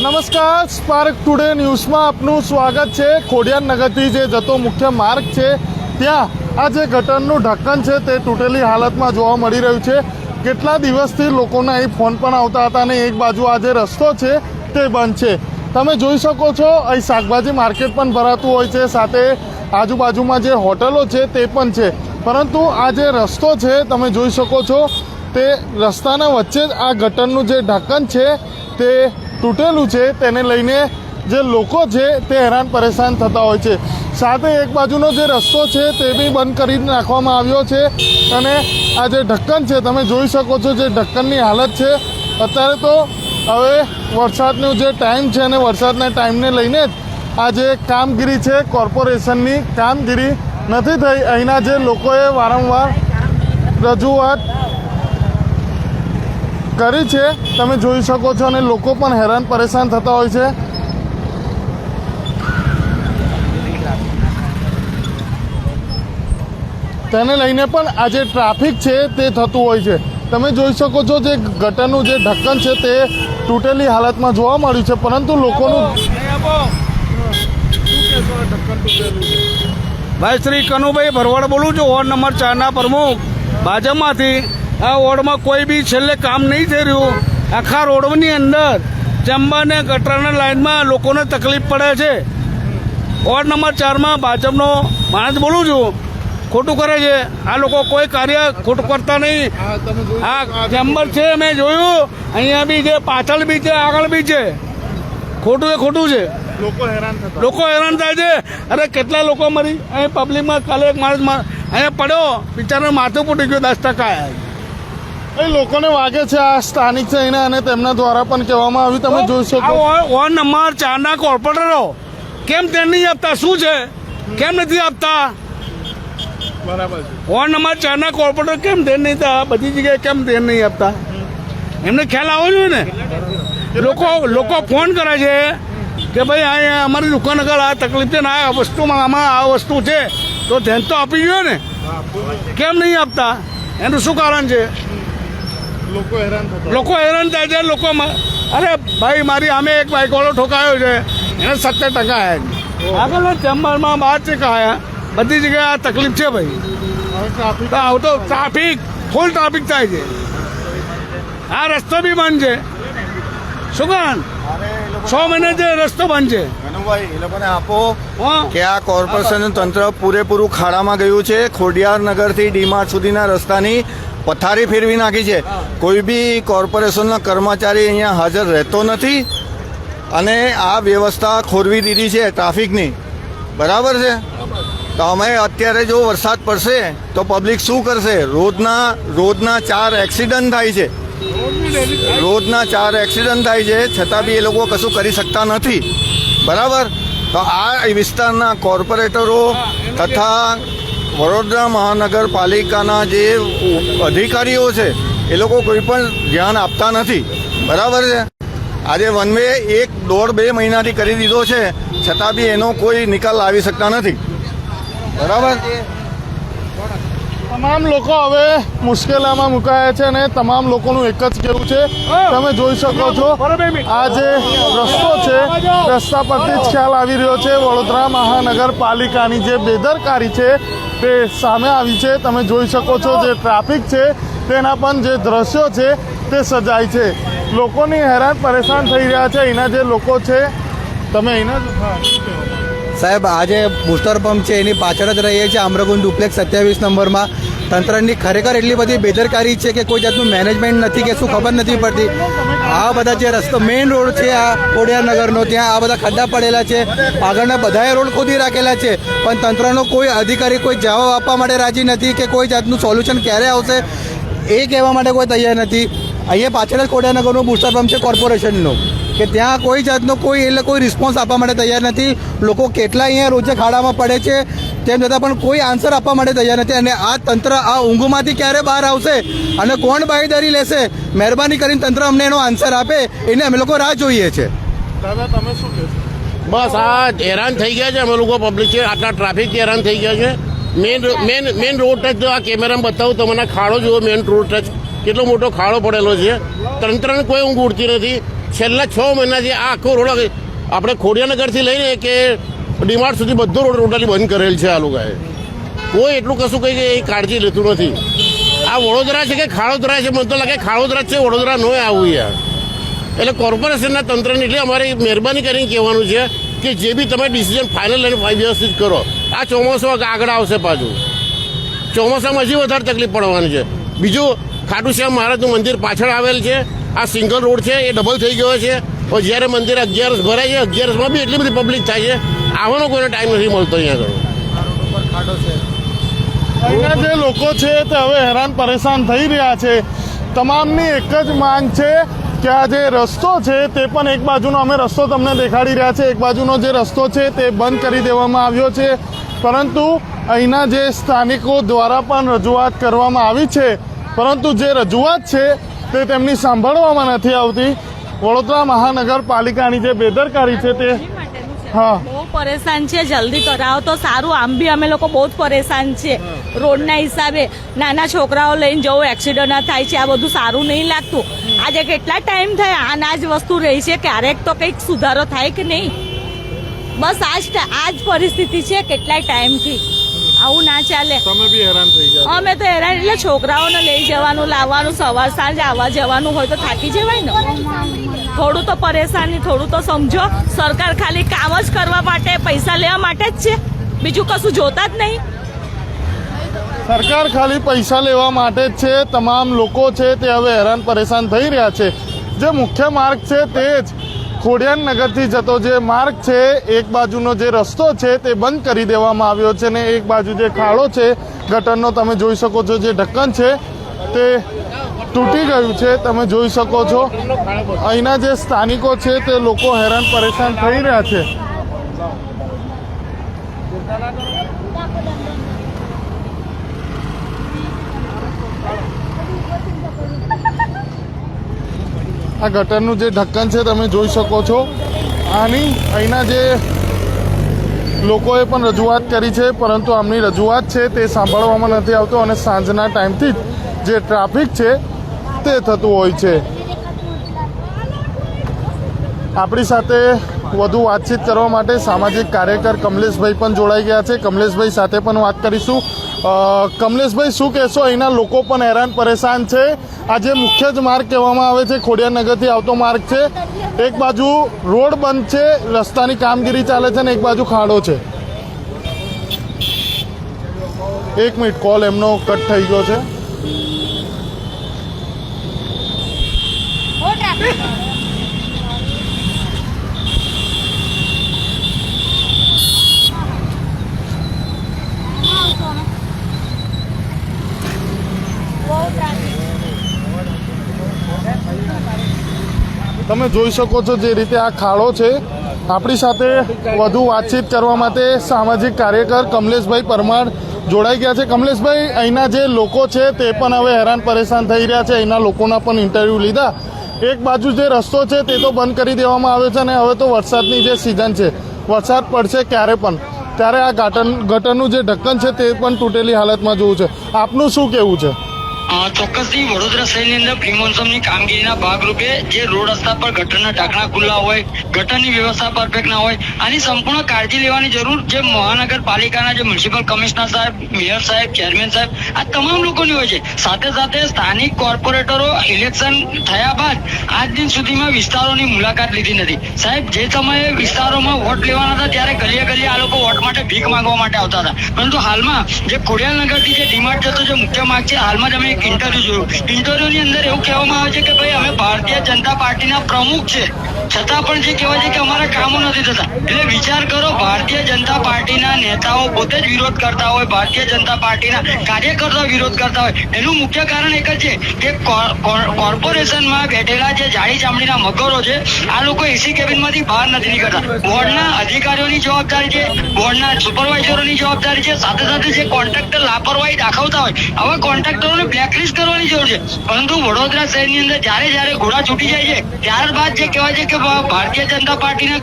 નમસ્કાર, spark today ન્યૂઝમાં આપનું સ્વાગત છે। ખોડિયાર નગરથી જે જતો મુખ્ય માર્ગ છે ત્યાં આ જે ગટરનું ઢક્કન છે તે તૂટેલી હાલતમાં જોવા મળી રહ્યું છે। કેટલા દિવસથી લોકોના અહીં ફોન પણ આવતા હતા અને એક બાજુ આ જે રસ્તો છે તે બંધ છે। તમે જોઈ શકો છો અહીં શાકભાજી માર્કેટ પણ ભરાતું હોય છે, સાથે આજુબાજુમાં જે હોટલો છે તે પણ છે, પરંતુ આ જે રસ્તો છે તમે જોઈ શકો છો તે રસ્તાના વચ્ચે જ આ ગટરનું જે ઢક્કન છે તે તૂટેલું છે। તેને લઈને જે લોકો છે તે હેરાન પરેશાન થતા હોય છે। સાથે એક બાજુનો જે રસ્તો છે તે બી બંધ કરી નાખવામાં આવ્યો છે અને આ જે ઢક્કન છે તમે જોઈ શકો છો જે ઢક્કનની હાલત છે। અત્યારે તો હવે વરસાદનો જે ટાઈમ છે અને વરસાદના ટાઈમને લઈને જ આ જે કામગીરી છે કોર્પોરેશનની કામગીરી નથી થઈ। અહીંના જે લોકોએ વારંવાર રજૂઆત કરી છે તમે જોઈ શકો છો અને લોકો પણ હેરાન પરેશાન થતા હોય છે। તેને લઈને પણ આ જે ટ્રાફિક છે તે થતું હોય છે। તમે જોઈ શકો છો જે ગટરનું જે ઢક્કન છે તે તૂટેલી હાલતમાં જોવા મળ્યું છે, પરંતુ લોકોનું ભાઈ શ્રી કનુભાઈ ભરવાડ બોલું છું, વોર્ડ નંબર 4ના પ્રમુખ ભાજપમાંથી। આ વોર્ડમાં કોઈ બી છેલ્લે કામ નહીં થઈ રહ્યું। આખા રોડની અંદર ચેમ્બર ને ગટરના લાઇનમાં લોકોને તકલીફ પડે છે। વોર્ડ નંબર 4માં ભાજપનો માણસ બોલું છું, ખોટું કરે છે આ લોકો, કોઈ કાર્ય ખોટું કરતા નહીં। આ ચેમ્બર છે મેં જોયું, અહીંયા બી છે, પાછળ બી છે, આગળ બી છે। ખોટું એ ખોટું છે, લોકો હેરાન થાય છે। અરે કેટલા લોકો મરી અહીં પબ્લિકમાં। કાલે એક માણસ અહીંયા પડ્યો, બિચારાને માથું ફૂટી ગયું 10%। એ લોકોને વાગે છે, આ સ્થાનિક છે એને, અને તેમના દ્વારા પણ કહેવામાં આવ્યું તમે જોઈ શકો। વોર્ડ નંબર 4ના કોર્પોરેટરો કેમ ધ્યાન નહીં આપતા? શું છે, કેમ નથી આપતા? બરાબર છે, વોર્ડ નંબર 4ના કોર્પોરેટર કેમ ધ્યાન નહીં આપતા? બધી જગ્યાએ કેમ ધ્યાન નહીં આપતા? એમને ખ્યાલ આવવો જોઈએ ને। લોકો ફોન કરે છે કે ભાઈ અહીંયા અમારી દુકાન આગળ આ તકલીફ છે ને આ વસ્તુમાં આમાં આ વસ્તુ છે, તો ધ્યાન તો આપી જોઈએ ને। કેમ નહીં આપતા? એનું શું કારણ છે? લોકો હેરાન થાય છે। લોકો અરે ભાઈ મારી આમે એક બાઇકવાળો ઠોકાયો છે, એને 70% આવ્યા। આગળ ચેમ્બરમાં 12 આવ્યા। બધી જગ્યાએ આ તકલીફ છે ભાઈ। તો ટ્રાફિક ફૂલ ટ્રાફિક થાય છે। આ રસ્તો બી બંધ છે। શું કારણ 6 મહિને જે રસ્તો બંધ છે? કનુભાઈ એ લોકોને આપો કે આ કોર્પોરેશનનું તંત્ર પૂરેપૂરું ખાડામાં ગયું છે। ખોડિયાર નગરથી ડીમાર્ટ સુધીના રસ્તાની પથારી ફેરવી નાખી છે। કોઈ બી કોર્પોરેશનનો કર્મચારી અહીંયા હાજર રહેતો નથી અને આ વ્યવસ્થા ખોરવી દીધી છે ટ્રાફિકની। બરાબર છે? તો અમે અત્યારે જો વરસાદ પડશે તો પબ્લિક શું કરશે? રોજના 4 એક્સિડન્ટ થાય છે। રોજના 4 એક્સિડન્ટ થાય છે, છતાં બી એ લોકો કશું કરી શકતા નથી। બરાબર? તો આ વિસ્તારના કોર્પોરેટરો તથા વડોદરા મહાનગરપાલિકાના જે અધિકારીઓ છે એ લોકો કોઈ પણ ધ્યાન આપતા નથી। બરાબર છે? આજે વન વે 1.5-2 મહિનાથી કરી દીધો છે, છતાં બી એનો કોઈ નિકાલ લાવી શકતા નથી। બરાબર? તમામ લોકો હવે મુશ્કેલીમાં મુકાયા છે અને તમામ લોકોનું એક જ કહેવું છે, તમે જોઈ શકો છો આ જે રસ્તો છે રસ્તા પરથી જ ખ્યાલ આવી રહ્યો છે વડોદરા મહાનગરપાલિકાની જે બેદરકારી છે તે સામે આવી છે। તમે જોઈ શકો છો જે ટ્રાફિક છે તેના પણ જે દ્રશ્યો છે તે સજાય છે। લોકોની હેરાન પરેશાન થઈ રહ્યા છે અહીંના જે લોકો છે। તમે અહીંના સાહેબ આજે બુસ્ટર પંપ છે એની પાછળ જ રહીએ છીએ, આમ્રકુંજ ડુપ્લેક્સ 27 નંબરમાં। તંત્રની ખરેખર એટલી બધી બેદરકારી છે કે કોઈ જાતનું મેનેજમેન્ટ નથી કે શું ખબર નથી પડતી। આ બધા જે રસ્તો મેઇન રોડ છે આ ખોડિયાર નગરનો, ત્યાં આ બધા ખડ્ડા પડેલા છે, આગળના બધાએ રોડ ખોદી રાખેલા છે, પણ તંત્રનો કોઈ અધિકારી કોઈ જવાબ આપવા માટે રાજી નથી કે કોઈ જાતનું સોલ્યુશન ક્યારે આવશે એ કહેવા માટે કોઈ તૈયાર નથી। અહીંયા પાછળ જ ખોડિયાર નગરનું બુસ્ટર પંપ છે કોર્પોરેશનનું, કે ત્યાં કોઈ જાતનો કોઈ રિસ્પોન્સ આપવા માટે તૈયાર નથી। લોકો કેટલા અહીંયા રોજે ખાડામાં પડે છે, તેમ છતાં પણ કોઈ આન્સર આપવા માટે તૈયાર નથી। અને આ તંત્ર આ ઊંઘમાંથી ક્યારે બહાર આવશે અને કોણ બાંયધરી લેશે? મહેરબાની કરીને તંત્ર અમને એનો આન્સર આપે, એને અમે લોકો રાહ જોઈએ છે। દાદા તમે શું કહેશો? બસ આ હેરાન થઈ ગયા છે અમે લોકો પબ્લિક છે, આટલા ટ્રાફિક હેરાન થઈ ગયા છે। મેન રોડ ટચ જો આ કેમેરામાં બતાવું તમને, ખાડો જુઓ, મેન રોડ ટચ કેટલો મોટો ખાડો પડેલો છે। તંત્રને કોઈ ઊંઘ ઉડતી નથી। છેલ્લા 6 મહિનાથી આ આખો રોડ આપણે ખોડિયાનગરથી લઈને કે ડીમાર્ટ સુધી બધો રોડ ટોટલી બંધ કરેલ છે આ લોકોએ. કોઈ એટલું કશું કંઈ કાળજી લેતું નથી. આ વડોદરા છે કે ખાડોદરા છે? મને તો લાગે ખાડોદરા છે, વડોદરા ન આવું યાર. એટલે કોર્પોરેશનના તંત્રને એટલે અમારે મહેરબાની કરીને કહેવાનું છે કે જે બી તમે ડિસિઝન ફાઇનલ લઈને વ્યવસ્થિત કરો. આ ચોમાસું આગળ આવશે પાછું. ચોમાસામાં હજી વધારે તકલીફ પડવાની છે. બીજું ખાટુ શ્યામ મહારાજનું મંદિર પાછળ આવેલ છે. આ સિંગલ રોડ છે એ ડબલ થઈ ગયો છે. જ્યારે મંદિર 11 ભરાય છે, 11માં બી એટલી બધી પબ્લિક થાય છે, આવવાનો કોઈને ટાઈમ નથી મળતો અહીંયા આગળ. અહીંના જે લોકો છે તે હવે હેરાન પરેશાન થઈ રહ્યા છે. તમામની એક જ માંગ છે કે આ જે રસ્તો છે તે પણ એક બાજુનો અમે રસ્તો તમને દેખાડી રહ્યા છે, એક બાજુનો જે રસ્તો છે તે બંધ કરી દેવામાં આવ્યો છે. પરંતુ અહીંના જે સ્થાનિકો દ્વારા પણ રજૂઆત કરવામાં આવી છે, પરંતુ જે રજૂઆત છે તે તેમની સાંભળવામાં નથી આવતી. વડોદરા મહાનગરપાલિકાની જે બેદરકારી છે તે હા બહુ પરેશાન છે. જલ્દી કરાવો તો સારું. આમ બી અમે લોકો બહુ જ પરેશાન છે રોડના હિસાબે. નાના છોકરાઓ લઈને જવું, એક્સિડન્ટ થાય છે, આ બધું સારું નહીં લાગતું. આજે કેટલા ટાઈમ થયા આના જ વસ્તુ રહી છે, ક્યારેક તો કંઈક સુધારો થાય કે નહીં? બસ આ જ પરિસ્થિતિ છે કેટલાય ટાઈમથી. આવું ના ચાલે. તમે બી હેરાન થઈ ગયા. અમે તો હેરાન, એટલે છોકરાઓને લઈ જવાનું, લાવવાનું, સવાર સાંજ આવવા જવાનું હોય તો થાકી જવાય ને. થોડું તો પરેશાની, થોડું તો સમજો. સરકાર ખાલી કામ જ કરવા માટે, પૈસા લેવા માટે જ છે, બીજું કશું જોતા જ નહીં. સરકાર ખાલી પૈસા લેવા માટે જ છે. તમામ લોકો છે તે હવે હેરાન પરેશાન થઈ રહ્યા છે. જે મુખ્ય માર્ગ છે તે જ ખોડિયારનગરથી જતો જે માર્ગ છે, એક બાજુનો જે રસ્તો છે તે બંધ કરી દેવામાં આવ્યો છે ને એક બાજુ જે ખાડો છે ગટરનો તમે જોઈ શકો છો, જે ઢક્કન છે તે તૂટી ગયું છે, તમે જોઈ શકો છો. અહીંના જે સ્થાનિકો છે તે લોકો હેરાન પરેશાન થઈ રહ્યા છે. આ ગટરનું જે ઢક્કન છે તમે જોઈ શકો છો. આની અહીંના જે લોકોએ પણ રજૂઆત કરી છે, પરંતુ આમની રજૂઆત છે તે સાંભળવામાં નથી આવતો અને સાંજના ટાઈમથી જ જે ટ્રાફિક છે તે થતું હોય છે. આપણી સાથે વધુ વાતચીત કરવા માટે સામાજિક કાર્યકર કમલેશભાઈ પણ જોડાઈ ગયા છે. કમલેશભાઈ સાથે પણ વાત કરીશું. કમલેશભાઈ, શું કહેશો? અહીંના લોકો પણ હેરાન પરેશાન છે. આ જે મુખ્ય જ માર્ગ કહેવામાં આવે છે, ખોડિયારનગરથી આવતો માર્ગ છે, એક બાજુ રોડ બંધ છે, રસ્તાની કામગીરી ચાલે છે ને એક બાજુ ખાડો છે. 1 મિનિટ, કોલ એમનો કટ થઈ ગયો છે. તમે જોઈ શકો છો જે રીતે આ ખાડો છે. આપણી સાથે વધુ વાતચીત કરવા માટે સામાજિક કાર્યકર કમલેશભાઈ પરમાર જોડાઈ ગયા છે. કમલેશભાઈ, અહીંના જે લોકો છે તે પણ હવે હેરાન પરેશાન થઈ રહ્યા છે. અહીંના લોકોના પણ ઇન્ટરવ્યૂ લીધા. એક બાજુ જે રસ્તો છે તે તો બંધ કરી દેવામાં આવ્યો છે અને હવે તો વરસાદની જે સિઝન છે, વરસાદ પડશે ક્યારે પણ, ત્યારે આ ગટરનું જે ઢક્કન છે તે પણ તૂટેલી હાલતમાં જોવું છે. આપનું શું કહેવું છે? ચોક્કસથી વડોદરા શહેરની અંદર પ્રી મોન્સૂનની કામગીરીના ભાગરૂપે જે રોડ રસ્તા પર ગટરના ઢાંકણા ખુલ્લા હોય, ગટરની વ્યવસ્થા પરફેક્ટ ના હોય, આની સંપૂર્ણ કાળજી લેવાની જરૂર જે મહાનગરપાલિકાના જે મ્યુનિસિપલ કમિશનર સાહેબ, મેયર સાહેબ, ચેરમેન સાહેબ, આ તમામ લોકોની હોય છે. સાથે સાથે સ્થાનિક કોર્પોરેટરો ઇલેક્શન થયા બાદ આજ દિન સુધીમાં વિસ્તારોની મુલાકાત લીધી નથી. સાહેબ, જે સમયે વિસ્તારોમાં વોટ લેવાના હતા ત્યારે ગલીએ ગલીએ આ લોકો વોટ માટે ભીખ માંગવા માટે આવતા હતા. પરંતુ હાલમાં જે ખોડિયારનગરથી જે ડીમાર્ટ જતો જે મુખ્ય માર્ગ છે, હાલમાં જ અમે એક ઇન્ટરવ્યુ જોયું. ઇન્ટરવ્યુની અંદર એવું કહેવામાં આવે છે કે ભાઈ અમે ભારતીય જનતા પાર્ટીના પ્રમુખ છે, છતાં પણ જે કહેવાય છે કે અમારા કામો નથી થતા. એટલે વિચાર કરો, ભારતીય જનતા પાર્ટીના નેતાઓ પોતે જ વિરોધ કરતા હોય, ભારતીય જનતા પાર્ટીના કાર્યકર્તાઓ વિરોધ કરતા હોય. એનું મુખ્ય કારણ એક જ છે કે કોર્પોરેશનમાં બેઠેલા જે જાડી ચામડીના મગરો છે, આ લોકો એસી કેબિનમાંથી બહાર નથી નીકળતા. બોર્ડના અધિકારીઓની જવાબદારી છે, બોર્ડના સુપરવાઇઝરોની જવાબદારી છે. સાથે સાથે જે કોન્ટ્રાક્ટર લાપરવાહી દાખવતા હોય, આવા કોન્ટ્રાક્ટરોને બ્લેક બ્લેકલિસ્ટ કરવાની જરૂર છે. પરંતુ વડોદરા શહેરની અંદર જ્યારે ઘોડા છૂટી જાય છે ત્યારબાદ જે કહેવાય છે કે ભારતીય જનતા પાર્ટીના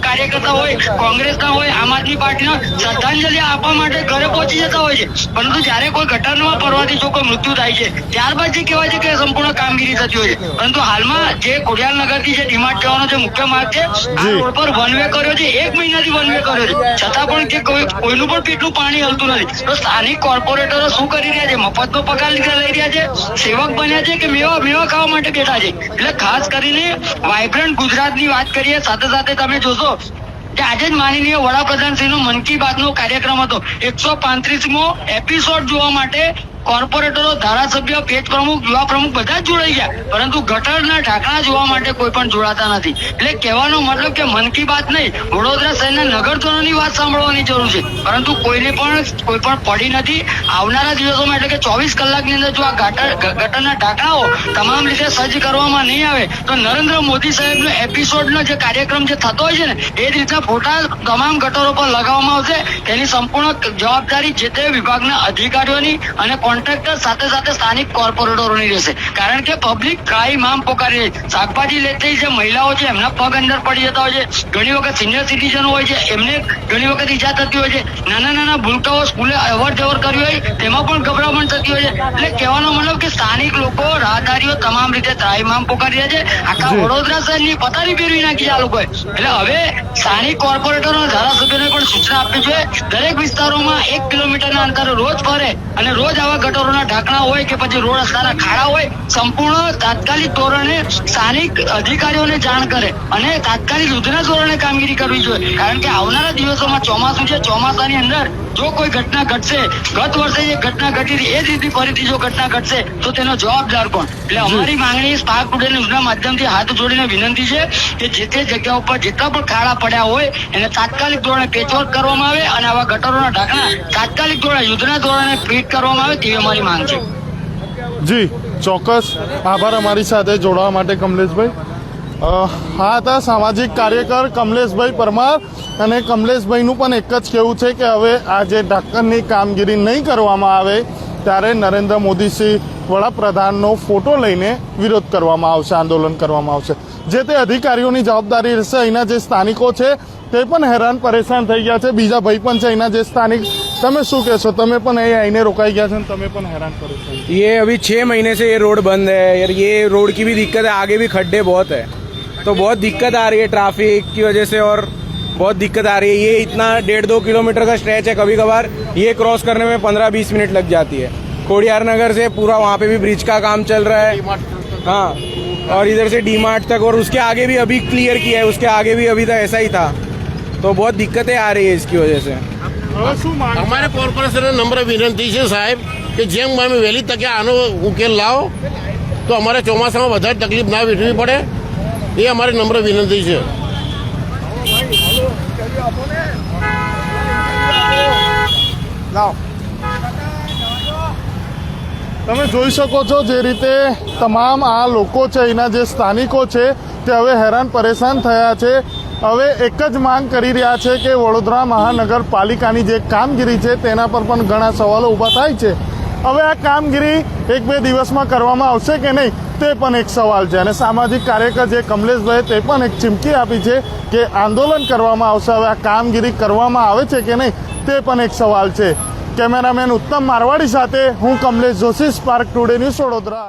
કાર્યકર્તા હોય, કોંગ્રેસના હોય, આમ આદમી પાર્ટીના શ્રદ્ધાંજલિ આપવા માટે ઘરે પહોંચી જતા હોય છે. પરંતુ જ્યારે કોઈ ગટરમાં પડવાથી જો કોઈ મૃત્યુ થાય છે ત્યારબાદ જે કહેવાય છે કે સંપૂર્ણ કામગીરી થતી હોય છે. પરંતુ હાલમાં જે ખોડિયારનગરથી જે ડીમાર્ટ જવાનો જે મુખ્ય માર્ગ છે આ રોડ પર વન વે કર્યો છે, 1 મહિનાથી વન વે કર્યો છે, છતાં પણ કે કોઈનું પણ પેટનું પાણી હલતું નથી. તો સ્થાનિક કોર્પોરેટરો શું કરી રહ્યા છે? મફતનો પગાર લઈ રહ્યા છે, સેવક બન્યા છે કે મેવા ખાવા માટે બેઠા છે? એટલે ખાસ કરીને વાઇબ્રન્ટ ગુજરાતની વાત કરીએ, સાથે સાથે તમે જોશો કે આજે જ માનનીય વડાપ્રધાનશ્રીનો મન કી બાતનો કાર્યક્રમ હતો. 135મો એપિસોડ જોવા માટે કોર્પોરેટરો, ધારાસભ્ય, પેજ પ્રમુખ, યુવા પ્રમુખ બધા જ જોડાઈ ગયા, પરંતુ ગટરના ઢાંકણા જોવા માટે કોઈ પણ જોડાતા નથી. એટલે કહેવાનો મતલબ કે મન કી બાત નહીં, વડોદરા શહેરના નગરજનોની વાત સાંભળવાની જરૂર છે, પરંતુ કોઈ પણ પડી નથી. આવનારા દિવસોમાં એટલે કે 24 કલાકની અંદર જો આ ગટરના ઢાંકણાઓ તમામ રીતે સજ્જ કરવામાં નહીં આવે તો નરેન્દ્ર મોદી સાહેબનો એપિસોડનો જે કાર્યક્રમ જે થતો હોય છે ને એ જ રીતના ફોટા તમામ ગટરો પર લગાવવામાં આવશે. તેની સંપૂર્ણ જવાબદારી જે તે વિભાગના અધિકારીઓની અને કોન્ટ્રાક્ટર સાથે સાથે સ્થાનિક કોર્પોરેટરોની રહેશે. કારણ કે પબ્લિક કાંઈ મામ પોકારી રહી. શાકભાજી લેતી જે મહિલાઓ છે એમના પગ અંદર પડી જતા હોય છે, ઘણી વખત સિનિયર સિટીઝનો હોય છે એમને ઘણી વખત ઈજા થતી હોય છે, નાના ભૂલકાઓ સ્કૂલે અવર જવર કરી હોય તેમાં પણ ગભરામણ થતી હોય છે. એટલે કહેવાનો મતલબ કે સ્થાનિક લોકો, રાહદારીઓ તમામ રીતે ત્રાહિમામ પોકારી રહ્યા છે. આખા વડોદરા શહેરની પથારી ફેરવી નાખી આ લોકોએ. એટલે હવે સ્થાનિક કોર્પોરેટરો, ધારાસભ્યોને પણ સૂચના આપવી જોઈએ, દરેક વિસ્તારોમાં 1 કિલોમીટરના અંતરે રોજ ફરે અને રોજ આવા ગટરોના ઢાંકણા હોય કે પછી રોડ રસ્તાના ખાડા હોય સંપૂર્ણ તાત્કાલિક ધોરણે સ્થાનિક અધિકારીઓને જાણ કરે અને તાત્કાલિક યુદ્ધના ધોરણે કામગીરી કરવી જોઈએ. કારણ કે આવનારા દિવસોમાં ચોમાસું છે, ચોમાસાની અંદર જો કોઈ ઘટના ઘટશે, ગત વર્ષે જે ઘટના ઘટી હતી એ જ રીતે ફરીથી જો ઘટના ઘટશે તો તેનો જવાબદાર કોણ? એટલે અમારી માંગણી સ્પાર્ક ટુડે ન્યૂઝના માધ્યમથી હાથ જોડીને વિનંતી છે કે જે તે જગ્યા ઉપર જેટલા પણ ખાડા પડ્યા હોય એને તાત્કાલિક ધોરણે પેચવર્ક કરવામાં આવે અને આવા ગટરોના ઢાંકણા તાત્કાલિક ધોરણે યુદ્ધના ધોરણે ફિટ કરવામાં આવે તેવી અમારી માંગ છે. જી ચોક્કસ, આભાર અમારી સાથે જોડાવા માટે કમલેશભાઈ. હા હતા સામાજિક કાર્યકર કમલેશભાઈ પરમાર, અને કમલેશભાઈનું પણ એક જ કહેવું છે કે હવે આ જે ઢાંકણની કામગીરી નહીં કરવામાં આવે ત્યારે નરેન્દ્ર મોદીશ્રી વડાપ્રધાનનો ફોટો લઈને વિરોધ કરવામાં આવશે, આંદોલન કરવામાં આવશે. જે તે અધિકારીઓની જવાબદારી રહેશે. અહીંના જે સ્થાનિકો છે તે પણ હેરાન પરેશાન થઈ ગયા છે. બીજા ભાઈ પણ છે અહીંના જે સ્થાનિક. તમે શું કહેશો? તમે પણ અહીં આવીને રોકાઈ ગયા છો ને તમે પણ हैरान परेशान? ये अभी 6 महीने से ये रोड बंद है यार. ये रोड की भी दिक्कत है, आगे भी खड्डे बहुत है, तो बहुत दिक्कत आ रही है ट्रैफिक की वजह से और बहुत दिक्कत आ रही है. ये इतना 1.5-2 किलोमीटर का स्ट्रेच है, कभी कभार ये क्रॉस करने में 15-20 मिनट लग जाती है. खोडियार नगर से पूरा वहाँ पे भी ब्रिज का काम चल रहा है, हाँ, और इधर से डी मार्ट तक, और उसके आगे भी अभी क्लियर किया है, उसके आगे भी अभी तक ऐसा ही था. तो बहुत दिक्कतें आ रही है इसकी वजह से. અમારે કોર્પોરેશનને નમ્ર વિનંતી છે સાહેબ કે જેમ બને વહેલી તકે આનો ઉકેલ લાવો તો અમારે ચોમાસામાં વધારે તકલીફ ના વેઠવી પડે, એ અમારી નમ્ર વિનંતી છે. તમે જોઈ શકો છો જે રીતે તમામ આ લોકો છે, અહીંના જે સ્થાનિકો છે તે હવે હેરાન પરેશાન થયા છે. હવે એક જ માંગ કરી રહ્યા છે કે વડોદરા મહાનગરપાલિકાની જે કામગીરી છે તેના પર પણ ઘણા સવાલો ઊભા થાય છે. હવે આ કામગીરી 1-2 દિવસમાં કરવામાં આવશે કે નહીં તે પણ એક સવાલ છે. અને સામાજિક કાર્યકર જે કમલેશભાઈ તે પણ એક ચીમકી આપી છે કે આંદોલન કરવામાં આવશે. હવે આ કામગીરી કરવામાં આવે છે કે નહીં તે પણ એક સવાલ છે. કેમેરામેન ઉત્તમ મારવાડી સાથે હું Kamlesh Joshi, spark today news Vadodara.